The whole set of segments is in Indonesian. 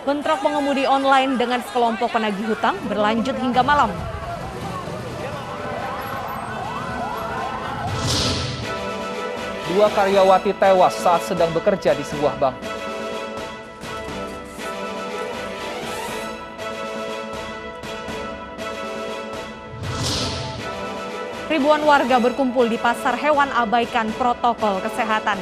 Bentrok pengemudi online dengan sekelompok penagih hutang berlanjut hingga malam. Dua karyawati tewas saat sedang bekerja di sebuah bank. Ribuan warga berkumpul di pasar hewan abaikan protokol kesehatan.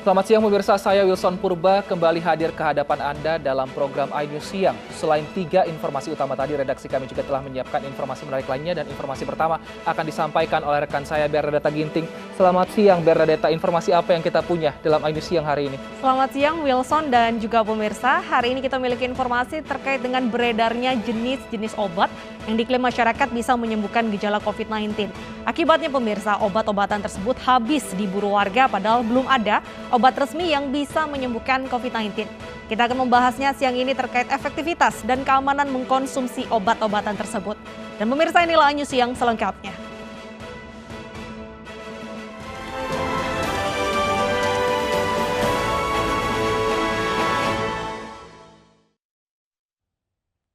Selamat siang pemirsa, saya Wilson Purba kembali hadir ke hadapan Anda dalam program iNews Siang. Selain 3 informasi utama tadi, redaksi kami juga telah menyiapkan informasi menarik lainnya, dan informasi pertama akan disampaikan oleh rekan saya Bernadetta Ginting. Selamat siang Bernadetta, informasi apa yang kita punya dalam iNews Siang hari ini? Selamat siang Wilson dan juga pemirsa. Hari ini kita memiliki informasi terkait dengan beredarnya jenis-jenis obat yang diklaim masyarakat bisa menyembuhkan gejala COVID-19. Akibatnya pemirsa, obat-obatan tersebut habis diburu warga padahal belum ada obat resmi yang bisa menyembuhkan COVID-19. Kita akan membahasnya siang ini terkait efektivitas dan keamanan mengkonsumsi obat-obatan tersebut. Dan pemirsa, inilah iNews Siang selengkapnya.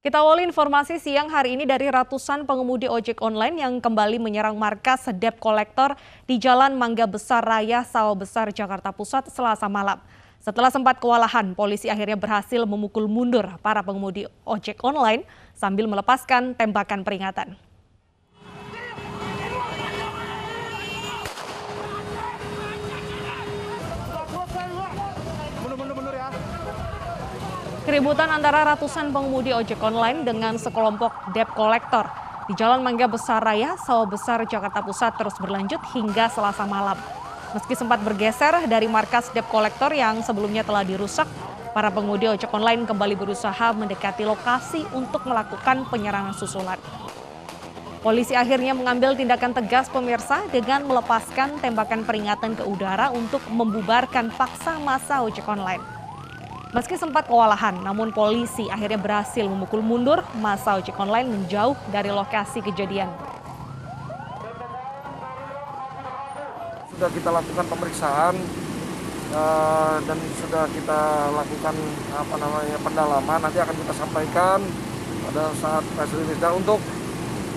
Kita awali informasi siang hari ini dari ratusan pengemudi ojek online yang kembali menyerang markas debt collector di Jalan Mangga Besar Raya, Sawah Besar, Jakarta Pusat, Selasa malam. Setelah sempat kewalahan, polisi akhirnya berhasil memukul mundur para pengemudi ojek online sambil melepaskan tembakan peringatan. Keributan antara ratusan pengemudi ojek online dengan sekelompok debt collector di Jalan Mangga Besar Raya, Sawah Besar, Jakarta Pusat terus berlanjut hingga Selasa malam. Meski sempat bergeser dari markas debt collector yang sebelumnya telah dirusak, para pengemudi ojek online kembali berusaha mendekati lokasi untuk melakukan penyerangan susulan. Polisi akhirnya mengambil tindakan tegas pemirsa dengan melepaskan tembakan peringatan ke udara untuk membubarkan paksa massa ojek online. Meski sempat kewalahan, namun polisi akhirnya berhasil memukul mundur massa ojek online menjauh dari lokasi kejadian. Sudah kita lakukan pemeriksaan dan sudah kita lakukan pendalaman. Nanti akan kita sampaikan pada saat press release. Dan untuk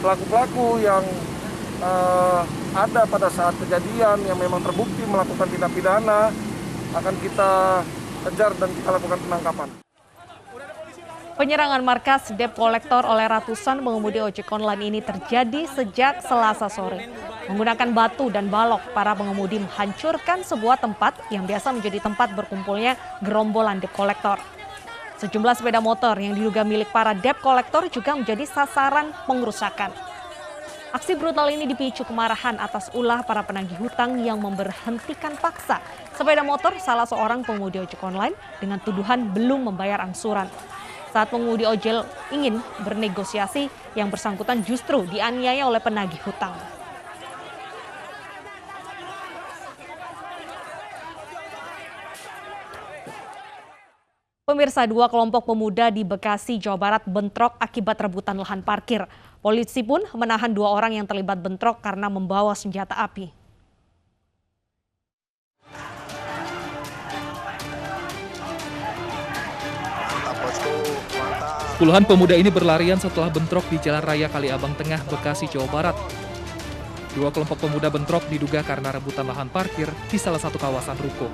pelaku-pelaku yang ada pada saat kejadian yang memang terbukti melakukan tindak pidana, akan kita kejar dan kita lakukan penangkapan. Penyerangan markas debt collector oleh ratusan pengemudi ojek online ini terjadi sejak Selasa sore. Menggunakan batu dan balok, para pengemudi menghancurkan sebuah tempat yang biasa menjadi tempat berkumpulnya gerombolan debt collector. Sejumlah sepeda motor yang diduga milik para debt collector juga menjadi sasaran pengerusakan. Aksi brutal ini dipicu kemarahan atas ulah para penagih hutang yang memberhentikan paksa sepeda motor salah seorang pengemudi ojek online dengan tuduhan belum membayar angsuran. Saat pengemudi ojek ingin bernegosiasi, yang bersangkutan justru dianiaya oleh penagih hutang. Pemirsa, 2 kelompok pemuda di Bekasi, Jawa Barat bentrok akibat rebutan lahan parkir. Polisi pun menahan 2 orang yang terlibat bentrok karena membawa senjata api. Puluhan pemuda ini berlarian setelah bentrok di Jalan Raya Kaliabang Tengah, Bekasi, Jawa Barat. 2 kelompok pemuda bentrok diduga karena rebutan lahan parkir di salah satu kawasan ruko.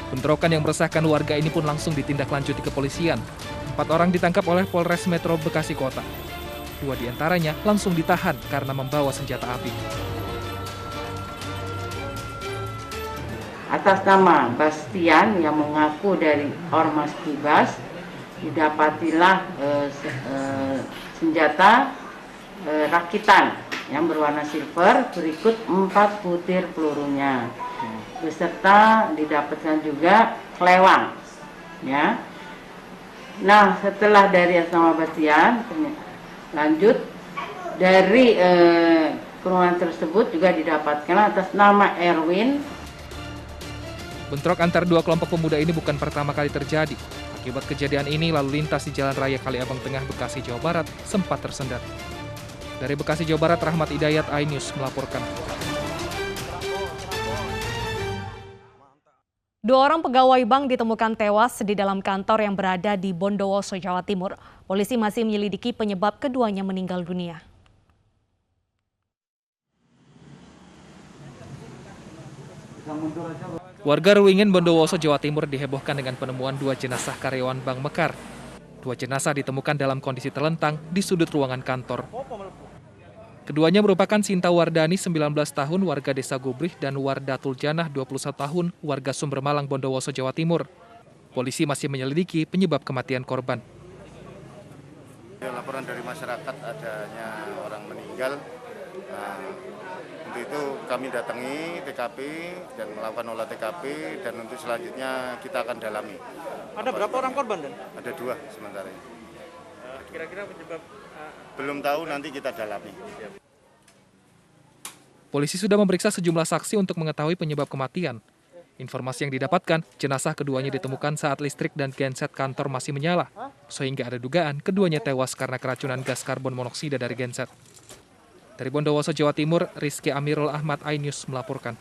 Bentrokan yang meresahkan warga ini pun langsung ditindaklanjuti kepolisian. 4 orang ditangkap oleh Polres Metro Bekasi Kota. 2 diantaranya langsung ditahan karena membawa senjata api. Atas nama Bastian yang mengaku dari Ormas Kibas, didapatilah senjata rakitan yang berwarna silver berikut 4 butir pelurunya. Beserta didapatkan juga kelewang, ya. Nah, setelah dari atas nama Bastian, lanjut Dari kerumunan tersebut juga didapatkan atas nama Erwin. Bentrok antar dua kelompok pemuda ini bukan pertama kali terjadi. Akibat kejadian ini, lalu lintas di Jalan Raya Kaliabang Tengah, Bekasi, Jawa Barat sempat tersendat. Dari Bekasi, Jawa Barat, Rahmat Hidayat, iNews melaporkan. 2 orang pegawai bank ditemukan tewas di dalam kantor yang berada di Bondowoso, Jawa Timur. Polisi masih menyelidiki penyebab keduanya meninggal dunia. Warga Ruwingen, Bondowoso, Jawa Timur dihebohkan dengan penemuan 2 jenazah karyawan Bank Mekar. 2 jenazah ditemukan dalam kondisi terlentang di sudut ruangan kantor. Keduanya merupakan Sinta Wardani, 19 tahun, warga Desa Gubrih, dan Wardatul Janah, 21 tahun, warga Sumber Malang, Bondowoso, Jawa Timur. Polisi masih menyelidiki penyebab kematian korban. Laporan dari masyarakat adanya orang meninggal. Nah, untuk itu kami datangi TKP dan melakukan olah TKP, dan untuk selanjutnya kita akan dalami. Ada berapa orang korban dan? Ada 2 sementara ini. Kira-kira penyebab? Belum tahu, nanti kita dalami. Polisi sudah memeriksa sejumlah saksi untuk mengetahui penyebab kematian. Informasi yang didapatkan, jenazah keduanya ditemukan saat listrik dan genset kantor masih menyala, sehingga ada dugaan keduanya tewas karena keracunan gas karbon monoksida dari genset. Dari Bondowoso, Jawa Timur, Rizky Amirul Ahmad, iNews melaporkan.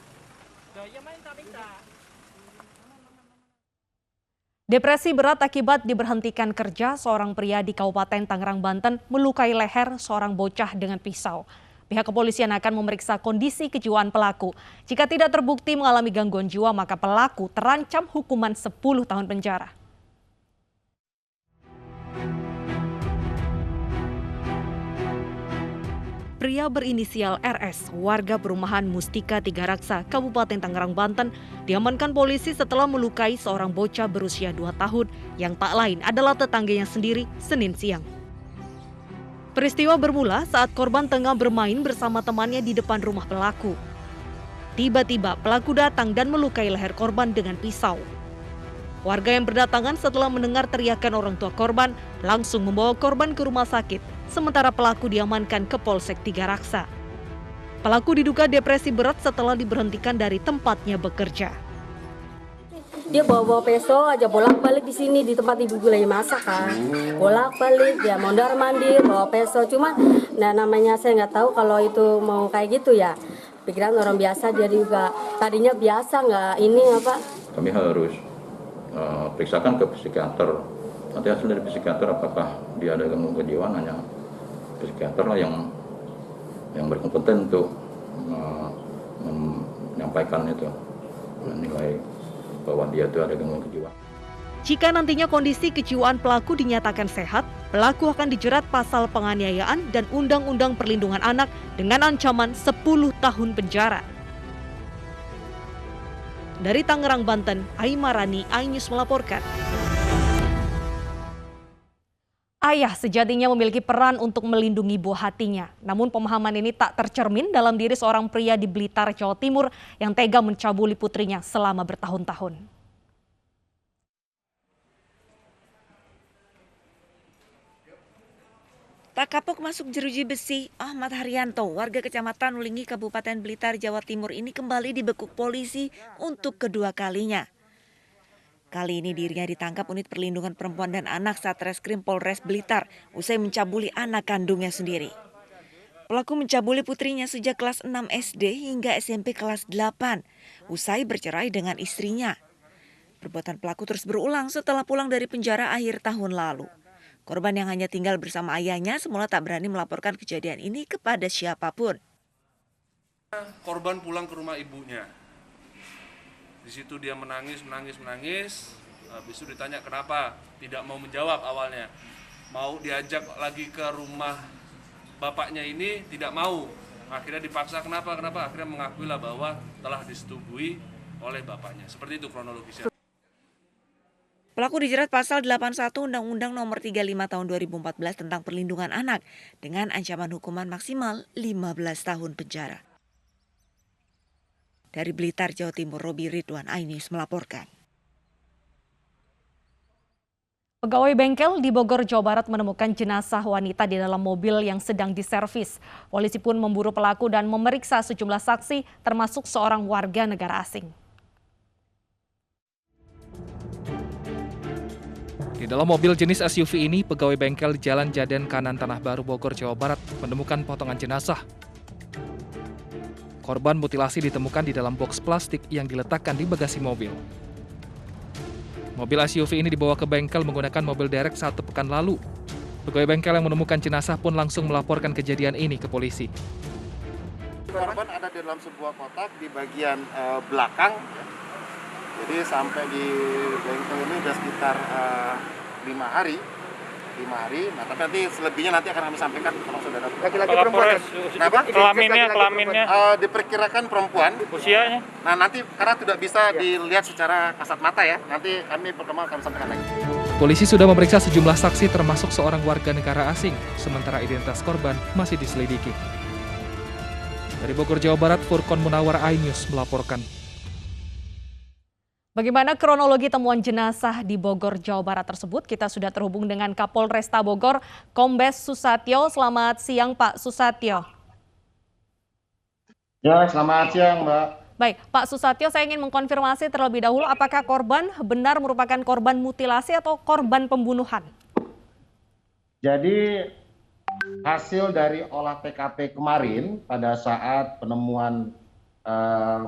Depresi berat akibat diberhentikan kerja, seorang pria di Kabupaten Tangerang, Banten melukai leher seorang bocah dengan pisau. Pihak kepolisian akan memeriksa kondisi kejiwaan pelaku. Jika tidak terbukti mengalami gangguan jiwa, maka pelaku terancam hukuman 10 tahun penjara. Pria berinisial RS, warga perumahan Mustika Tigaraksa, Kabupaten Tangerang, Banten, diamankan polisi setelah melukai seorang bocah berusia 2 tahun yang tak lain adalah tetangganya sendiri Senin siang. Peristiwa bermula saat korban tengah bermain bersama temannya di depan rumah pelaku. Tiba-tiba pelaku datang dan melukai leher korban dengan pisau. Warga yang berdatangan setelah mendengar teriakan orang tua korban langsung membawa korban ke rumah sakit, sementara pelaku diamankan ke Polsek Tigaraksa. Pelaku diduga depresi berat setelah diberhentikan dari tempatnya bekerja. Dia bawa pisau aja bolak-balik di sini di tempat ibu lagi masak kan. Bolak-balik dia mondar-mandir bawa pisau, cuma namanya saya nggak tahu kalau itu mau kayak gitu ya. Pikiran orang biasa, dia juga tadinya biasa nggak ini apa. Kami harus periksakan ke psikiater. Nanti hasil dari psikiater apakah dia ada gangguan kejiwaan, hanya psikiater lah yang berkompeten untuk menyampaikan itu, menilai bahwa dia itu ada gangguan kejiwaan. Jika nantinya kondisi kejiwaan pelaku dinyatakan sehat, pelaku akan dijerat pasal penganiayaan dan Undang-Undang Perlindungan Anak dengan ancaman 10 tahun penjara. Dari Tangerang, Banten, Aimarani, iNews melaporkan. Ayah sejatinya memiliki peran untuk melindungi buah hatinya. Namun pemahaman ini tak tercermin dalam diri seorang pria di Blitar, Jawa Timur yang tega mencabuli putrinya selama bertahun-tahun. Tak kapok masuk jeruji besi, Ahmad Haryanto, warga Kecamatan Ulingi, Kabupaten Blitar, Jawa Timur ini kembali dibekuk polisi untuk kedua kalinya. Kali ini dirinya ditangkap unit perlindungan perempuan dan anak Satreskrim Polres Blitar usai mencabuli anak kandungnya sendiri. Pelaku mencabuli putrinya sejak kelas 6 SD hingga SMP kelas 8, usai bercerai dengan istrinya. Perbuatan pelaku terus berulang setelah pulang dari penjara akhir tahun lalu. Korban yang hanya tinggal bersama ayahnya semula tak berani melaporkan kejadian ini kepada siapapun. Korban pulang ke rumah ibunya. Di situ dia menangis. Habis itu ditanya kenapa, tidak mau menjawab awalnya. Mau diajak lagi ke rumah bapaknya ini, tidak mau. Akhirnya dipaksa, kenapa? Akhirnya mengakuilah bahwa telah disetujui oleh bapaknya. Seperti itu kronologisnya. Pelaku dijerat pasal 81 Undang-Undang Nomor 35 Tahun 2014 tentang Perlindungan Anak dengan ancaman hukuman maksimal 15 tahun penjara. Dari Blitar, Jawa Timur, Robi Ridwan, iNews melaporkan. Pegawai bengkel di Bogor, Jawa Barat menemukan jenazah wanita di dalam mobil yang sedang diservis. Polisi pun memburu pelaku dan memeriksa sejumlah saksi, termasuk seorang warga negara asing. Di dalam mobil jenis SUV ini, pegawai bengkel di Jalan Jaden Kanan Tanah Baru, Bogor, Jawa Barat menemukan potongan jenazah. Korban mutilasi ditemukan di dalam boks plastik yang diletakkan di bagasi mobil. Mobil SUV ini dibawa ke bengkel menggunakan mobil derek 1 pekan lalu. Pegawai bengkel yang menemukan jenazah pun langsung melaporkan kejadian ini ke polisi. Korban ada di dalam sebuah kotak di bagian belakang. Jadi sampai di bengkel ini sudah sekitar 5 hari. Nah, tapi nanti selebihnya nanti akan kami sampaikan sama saudara. Laki-laki perempuan. Kenapa? Kelaminnya. Diperkirakan perempuan. Usianya? Nah, nanti karena tidak bisa dilihat secara kasat mata ya, nanti kami perkembangan akan sampaikan lagi. Polisi sudah memeriksa sejumlah saksi termasuk seorang warga negara asing, sementara identitas korban masih diselidiki. Dari Bogor, Jawa Barat, Furqon Munawar, iNews melaporkan. Bagaimana kronologi temuan jenazah di Bogor, Jawa Barat tersebut? Kita sudah terhubung dengan Kapolresta Bogor, Kombes Susatyo. Selamat siang, Pak Susatyo. Ya, selamat siang, Mbak. Baik, Pak Susatyo, saya ingin mengkonfirmasi terlebih dahulu apakah korban benar merupakan korban mutilasi atau korban pembunuhan? Jadi hasil dari olah TKP kemarin pada saat penemuan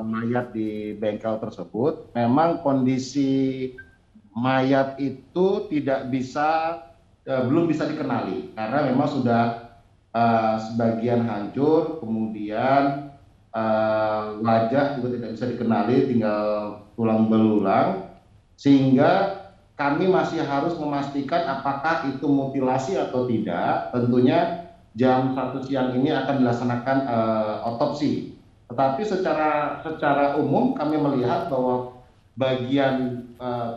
mayat di bengkel tersebut, memang kondisi mayat itu belum bisa dikenali karena memang sudah sebagian hancur, kemudian wajah juga tidak bisa dikenali, tinggal tulang belulang, sehingga kami masih harus memastikan apakah itu mutilasi atau tidak. Tentunya jam 1 siang ini akan dilaksanakan otopsi. Tetapi secara umum kami melihat bahwa bagian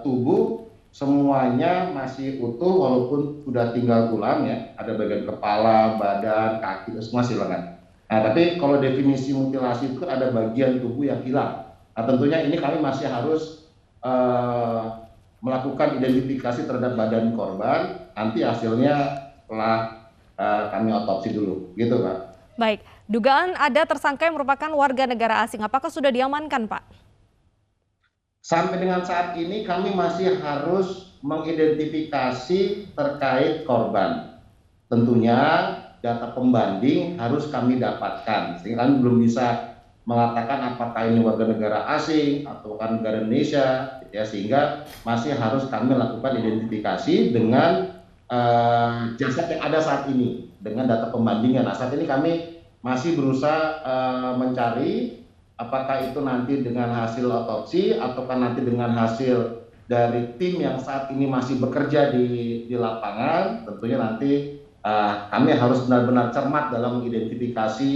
tubuh semuanya masih utuh walaupun sudah tinggal tulang ya. Ada bagian kepala, badan, kaki, semua silangan. Nah, tapi kalau definisi mutilasi itu ada bagian tubuh yang hilang. Nah, tentunya ini kami masih harus melakukan identifikasi terhadap badan korban. Nanti hasilnya setelah kami otopsi dulu, gitu Pak. Baik, dugaan ada tersangka yang merupakan warga negara asing. Apakah sudah diamankan, Pak? Sampai dengan saat ini kami masih harus mengidentifikasi terkait korban. Tentunya data pembanding harus kami dapatkan. Sehingga kami belum bisa mengatakan apakah ini warga negara asing atau negara Indonesia. Ya, sehingga masih harus kami lakukan identifikasi dengan jasad yang ada saat ini dengan data pembandingnya. Nah, saat ini kami masih berusaha mencari apakah itu nanti dengan hasil otopsi ataukah nanti dengan hasil dari tim yang saat ini masih bekerja di lapangan. Tentunya nanti kami harus benar-benar cermat dalam mengidentifikasi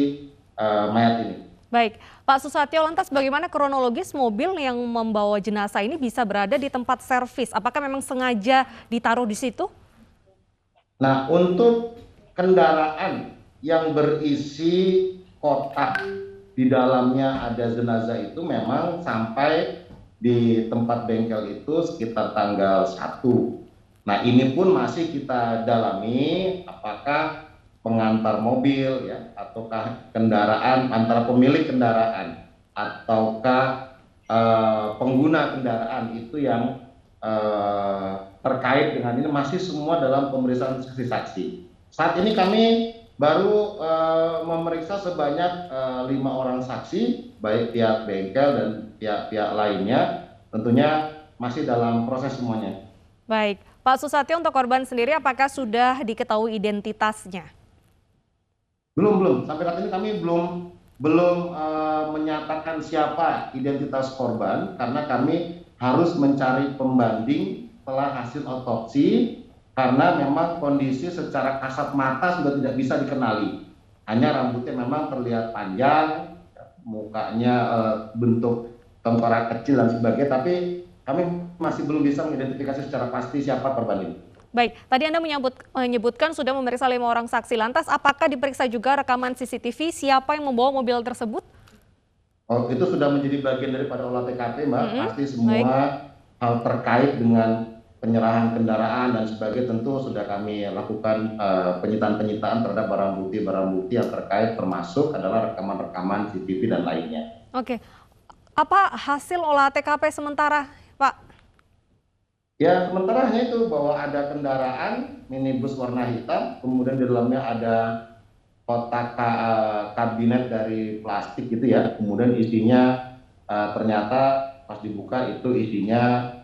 mayat ini. Baik, Pak Susatyo, lantas bagaimana kronologis mobil yang membawa jenazah ini bisa berada di tempat servis? Apakah memang sengaja ditaruh di situ? Nah, untuk kendaraan yang berisi kotak di dalamnya ada jenazah itu memang sampai di tempat bengkel itu sekitar tanggal 1. Nah, ini pun masih kita dalami apakah pengantar mobil ya ataukah kendaraan antara pemilik kendaraan ataukah pengguna kendaraan itu yang terkait dengan ini masih semua dalam pemeriksaan saksi-saksi. Saat ini kami baru memeriksa sebanyak 5 orang saksi, baik pihak bengkel dan pihak-pihak lainnya, tentunya masih dalam proses semuanya. Baik, Pak Susatyo, untuk korban sendiri apakah sudah diketahui identitasnya? Belum. Sampai saat ini kami belum menyatakan siapa identitas korban karena kami harus mencari pembanding setelah hasil otopsi karena memang kondisi secara kasat mata sudah tidak bisa dikenali. Hanya rambutnya memang terlihat panjang, mukanya bentuk tengkorak kecil dan sebagainya, tapi kami masih belum bisa mengidentifikasi secara pasti siapa korban ini. Baik, tadi Anda menyebutkan sudah memeriksa 5 orang saksi. Lantas apakah diperiksa juga rekaman CCTV siapa yang membawa mobil tersebut? Oh, itu sudah menjadi bagian daripada olah TKP, Mbak. Pasti semua hal terkait dengan penyerahan kendaraan dan sebagainya tentu sudah kami lakukan penyitaan terhadap barang bukti yang terkait, termasuk adalah rekaman-rekaman CCTV dan lainnya. Oke, apa hasil olah TKP sementara, Pak? Ya, sementara hanya itu bahwa ada kendaraan minibus warna hitam, kemudian di dalamnya ada kotak kabinet dari plastik gitu ya, kemudian isinya ternyata pas dibuka itu isinya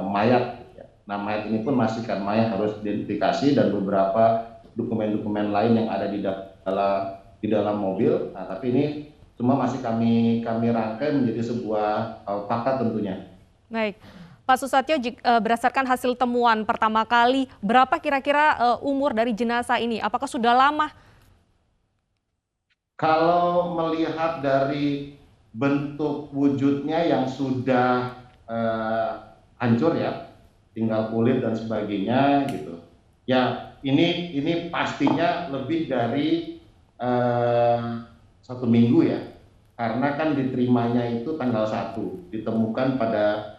mayat. Nah, mayat ini pun masih mayat harus diidentifikasi dan beberapa dokumen-dokumen lain yang ada di dalam mobil. Nah, tapi ini semua masih kami rangkai menjadi sebuah fakta tentunya. Baik, Pak Susatyo, berdasarkan hasil temuan pertama kali, berapa kira-kira umur dari jenazah ini? Apakah sudah lama? Kalau melihat dari bentuk wujudnya yang sudah hancur ya, tinggal kulit dan sebagainya gitu. Ya, ini pastinya lebih dari 1 minggu ya, karena kan diterimanya itu tanggal 1, ditemukan pada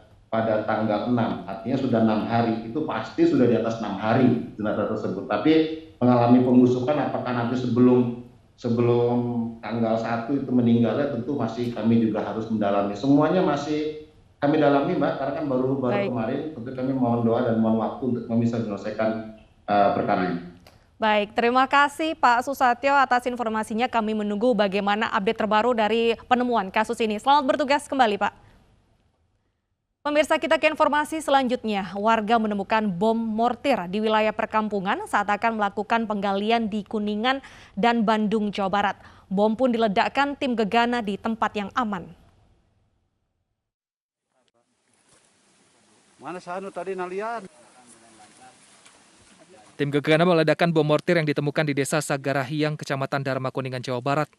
tanggal 6, artinya sudah 6 hari, itu pasti sudah di atas 6 hari jenazah tersebut. Tapi mengalami pembusukan apakah nanti sebelum tanggal 1 itu meninggalnya, tentu masih kami juga harus mendalami. Semuanya masih kami dalami, Mbak, karena kan baru kemarin. Tentu kami mohon doa dan mohon waktu untuk bisa menyelesaikan perkara ini. Baik, terima kasih Pak Susatyo atas informasinya. Kami menunggu bagaimana update terbaru dari penemuan kasus ini. Selamat bertugas kembali, Pak. Pemirsa, kita ke informasi selanjutnya. Warga menemukan bom mortir di wilayah perkampungan saat akan melakukan penggalian di Kuningan dan Bandung, Jawa Barat. Bom pun diledakkan tim gegana di tempat yang aman. Mana sanu tadi nalian? Tim gegana meledakkan bom mortir yang ditemukan di Desa Sagarahiang, Kecamatan Dharma Kuningan, Jawa Barat.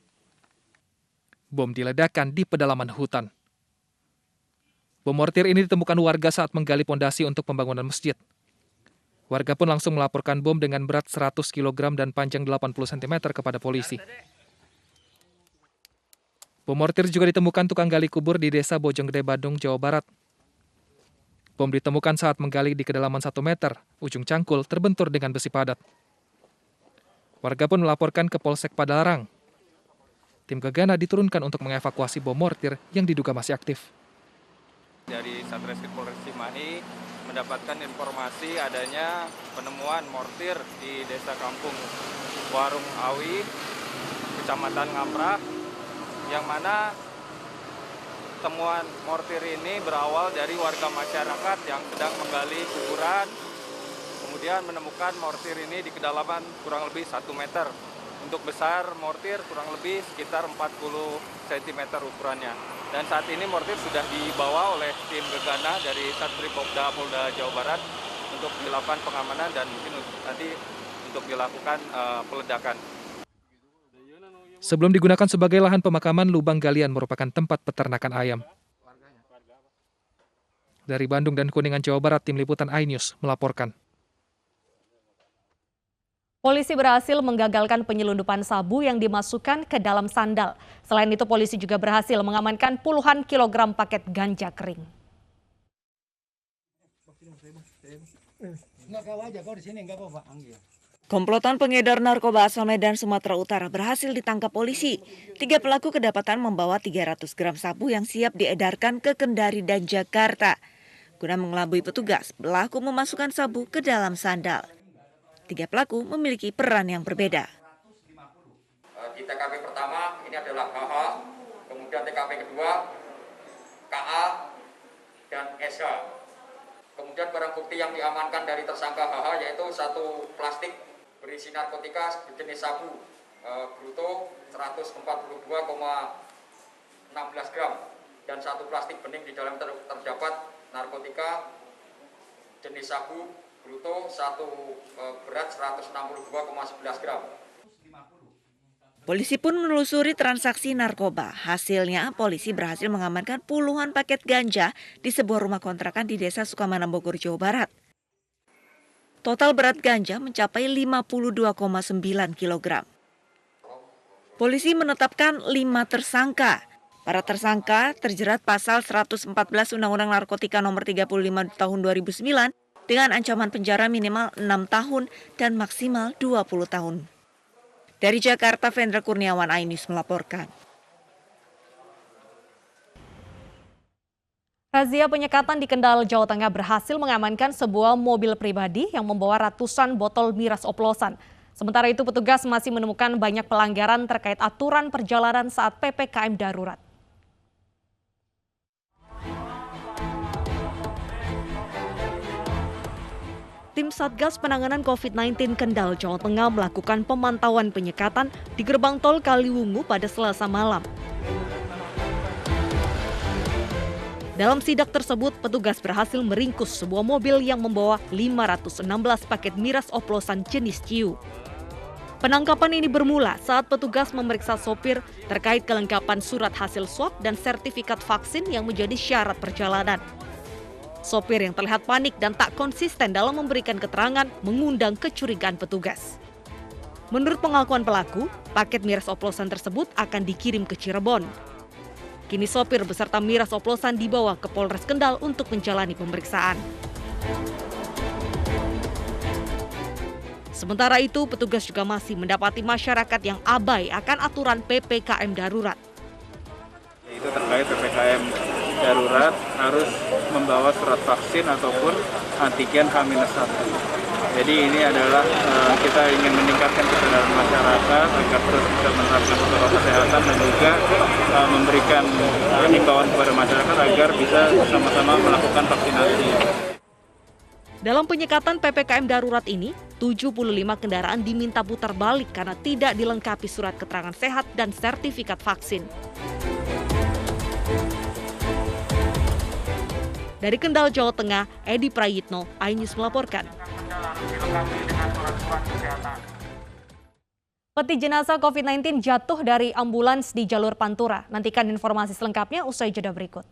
Bom diledakkan di pedalaman hutan. Bom mortir ini ditemukan warga saat menggali pondasi untuk pembangunan masjid. Warga pun langsung melaporkan bom dengan berat 100 kg dan panjang 80 cm kepada polisi. Bom mortir juga ditemukan tukang gali kubur di Desa Bojonggede, Bandung, Jawa Barat. Bom ditemukan saat menggali di kedalaman 1 meter, ujung cangkul terbentur dengan besi padat. Warga pun melaporkan ke Polsek Padalarang. Tim gegana diturunkan untuk mengevakuasi bom mortir yang diduga masih aktif. Dari Satreskrim Polres Cimahi mendapatkan informasi adanya penemuan mortir di Desa Kampung Warung Awi, Kecamatan Ngamrak, yang mana temuan mortir ini berawal dari warga masyarakat yang sedang menggali kuburan, kemudian menemukan mortir ini di kedalaman kurang lebih 1 meter. Untuk besar mortir kurang lebih sekitar 40 cm ukurannya. Dan saat ini mortir sudah dibawa oleh tim gegana dari Satripopda Polda Jawa Barat untuk dilakukan pengamanan dan mungkin nanti untuk dilakukan peledakan. Sebelum digunakan sebagai lahan pemakaman, lubang galian merupakan tempat peternakan ayam. Dari Bandung dan Kuningan, Jawa Barat, Tim Liputan iNews melaporkan. Polisi berhasil menggagalkan penyelundupan sabu yang dimasukkan ke dalam sandal. Selain itu, polisi juga berhasil mengamankan puluhan kilogram paket ganja kering. Komplotan pengedar narkoba asal Medan, Sumatera Utara berhasil ditangkap polisi. 3 pelaku kedapatan membawa 300 gram sabu yang siap diedarkan ke Kendari dan Jakarta. Guna mengelabui petugas, pelaku memasukkan sabu ke dalam sandal. 3 pelaku memiliki peran yang berbeda. Di TKP pertama ini adalah HH, kemudian TKP kedua KA dan SH. Kemudian barang bukti yang diamankan dari tersangka HH yaitu 1 plastik berisi narkotika berjenis sabu bruto 142,16 gram dan 1 plastik bening di dalam terdapat narkotika jenis sabu bruto 1 berat 162,11 gram. Polisi pun menelusuri transaksi narkoba. Hasilnya, polisi berhasil mengamankan puluhan paket ganja di sebuah rumah kontrakan di Desa Sukamana, Bogor, Jawa Barat. Total berat ganja mencapai 52,9 kg. Polisi menetapkan 5 tersangka. Para tersangka terjerat pasal 114 Undang-Undang Narkotika Nomor 35 Tahun 2009 dengan ancaman penjara minimal 6 tahun dan maksimal 20 tahun. Dari Jakarta, Vendra Kurniawan, iNews melaporkan. Razia penyekatan di Kendal, Jawa Tengah berhasil mengamankan sebuah mobil pribadi yang membawa ratusan botol miras oplosan. Sementara itu petugas masih menemukan banyak pelanggaran terkait aturan perjalanan saat PPKM darurat. Tim Satgas Penanganan COVID-19 Kendal, Jawa Tengah melakukan pemantauan penyekatan di gerbang tol Kaliwungu pada Selasa malam. Dalam sidak tersebut, petugas berhasil meringkus sebuah mobil yang membawa 516 paket miras oplosan jenis Ciu. Penangkapan ini bermula saat petugas memeriksa sopir terkait kelengkapan surat hasil swab dan sertifikat vaksin yang menjadi syarat perjalanan. Sopir yang terlihat panik dan tak konsisten dalam memberikan keterangan mengundang kecurigaan petugas. Menurut pengakuan pelaku, paket miras oplosan tersebut akan dikirim ke Cirebon. Kini sopir beserta miras oplosan dibawa ke Polres Kendal untuk menjalani pemeriksaan. Sementara itu, petugas juga masih mendapati masyarakat yang abai akan aturan PPKM darurat. Itu terkait PPKM darurat harus membawa surat vaksin ataupun antigen H-1. Jadi ini adalah kita ingin meningkatkan kesadaran masyarakat agar terus bisa menerapkan protokol kesehatan dan juga memberikan himbauan kepada masyarakat agar bisa sama-sama melakukan vaksinasi. Dalam penyekatan PPKM darurat ini, 75 kendaraan diminta putar balik karena tidak dilengkapi surat keterangan sehat dan sertifikat vaksin. Dari Kendal, Jawa Tengah, Edi Prayitno, iNews melaporkan. Peti jenazah COVID-19 jatuh dari ambulans di jalur Pantura. Nantikan informasi selengkapnya usai jeda berikut.